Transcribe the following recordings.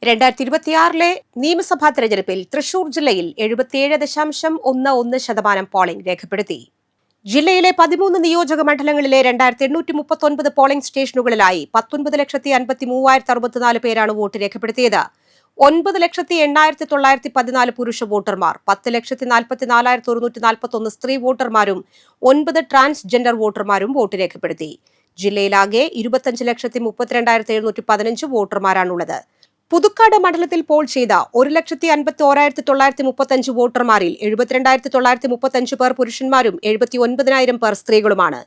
2026 നിയമസഭാ തെരഞ്ഞെടുപ്പിൽ തൃശൂർ ജില്ലയിൽ 77.11% പോളിംഗ് രേഖപ്പെടുത്തി. ജില്ലയിലെ 13 നിയോജക മണ്ഡലങ്ങളിലെ 2839 പോളിംഗ് സ്റ്റേഷനുകളിലായി 19,53,064 പേരാണ് വോട്ട് രേഖപ്പെടുത്തിയത്. 9,80,914 പുരുഷ വോട്ടർമാർ, 10,44,141 സ്ത്രീ വോട്ടർമാരും 9 ട്രാൻസ്ജെൻഡർ വോട്ടർമാരും വോട്ട് രേഖപ്പെടുത്തി. ജില്ലയിലാകെ 25,32,715 വോട്ടർമാരാണുള്ളത്. പുതുക്കാട് മണ്ഡലത്തിൽ പോൾ ചെയ്ത 1,51,935 വോട്ടർമാരിൽ 72,935 പേർ പുരുഷന്മാരും 79,000 പേർ സ്ത്രീകളുമാണ്.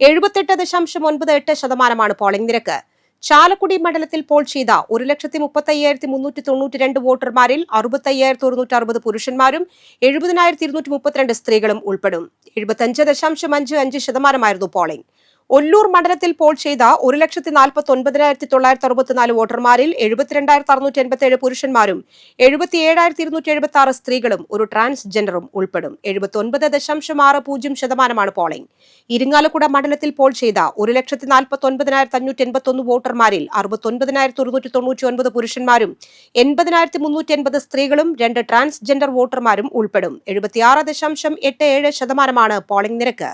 78.98% പോളിംഗ് നിരക്ക്. ചാലക്കുടി മണ്ഡലത്തിൽ പോൾ ചെയ്ത 1,35,392 വോട്ടർമാരിൽ 65,160 പുരുഷന്മാരും 70,232 സ്ത്രീകളും ഉൾപ്പെടും. 75.55% പോളിംഗ്. ഒല്ലൂർ മണ്ഡലത്തിൽ പോൾ ചെയ്ത 1,49,964 വോട്ടർമാരിൽ 72,687 പുരുഷന്മാരും 77,276 സ്ത്രീകളും ഒരു ട്രാൻസ്ജെൻഡറും ഉൾപ്പെടും. 79.60% പോളിംഗ്. ഇരിങ്ങാലക്കുട മണ്ഡലത്തിൽ പോൾ ചെയ്ത 1,49,581 വോട്ടർമാരിൽ 69,199 പുരുഷന്മാരും 80,380 സ്ത്രീകളും 2 ട്രാൻസ്ജെൻഡർ വോട്ടർമാരും ഉൾപ്പെടും. 76.87% പോളിംഗ് നിരക്ക്.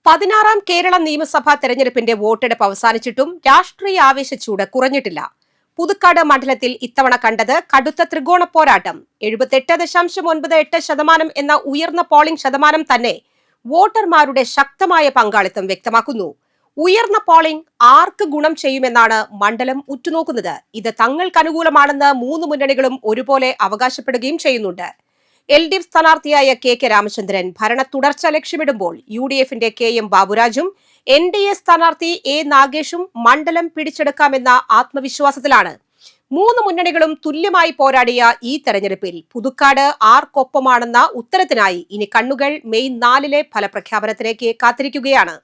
16ാം കേരള നിയമസഭാ തെരഞ്ഞെടുപ്പിന്റെ വോട്ടെടുപ്പ് അവസാനിച്ചിട്ടും രാഷ്ട്രീയ ആവേശച്ചൂട് കുറഞ്ഞിട്ടില്ല. പുതുക്കാട് മണ്ഡലത്തിൽ ഇത്തവണ കണ്ടത് കടുത്ത ത്രികോണ പോരാട്ടം. 78.98% എന്ന ഉയർന്ന പോളിംഗ് ശതമാനം തന്നെ വോട്ടർമാരുടെ ശക്തമായ പങ്കാളിത്തം വ്യക്തമാക്കുന്നു. ഉയർന്ന പോളിംഗ് ആർക്ക് ഗുണം ചെയ്യുമെന്നാണ് മണ്ഡലം ഉറ്റുനോക്കുന്നത്. ഇത് തങ്ങൾക്ക് അനുകൂലമാണെന്ന് 3 മുന്നണികളും ഒരുപോലെ അവകാശപ്പെടുകയും ചെയ്യുന്നുണ്ട്. LDF സ്ഥാനാർത്ഥിയായ KK രാമചന്ദ്രൻ ഭരണ തുടർച്ച ലക്ഷ്യമിടുമ്പോൾ UDFന്റെ KM ബാബുരാജും NDA സ്ഥാനാർത്ഥി A നാഗേഷും മണ്ഡലം പിടിച്ചെടുക്കാമെന്ന ആത്മവിശ്വാസത്തിലാണ്. 3 മുന്നണികളും തുല്യമായി പോരാടിയ ഈ തെരഞ്ഞെടുപ്പിൽ പുതുക്കാട് ആർക്കൊപ്പമാണെന്ന ഉത്തരത്തിനായി ഇനി കണ്ണുകൾ മെയ് 4 ഫലപ്രഖ്യാപനത്തിലേക്ക് കാത്തിരിക്കുകയാണ്.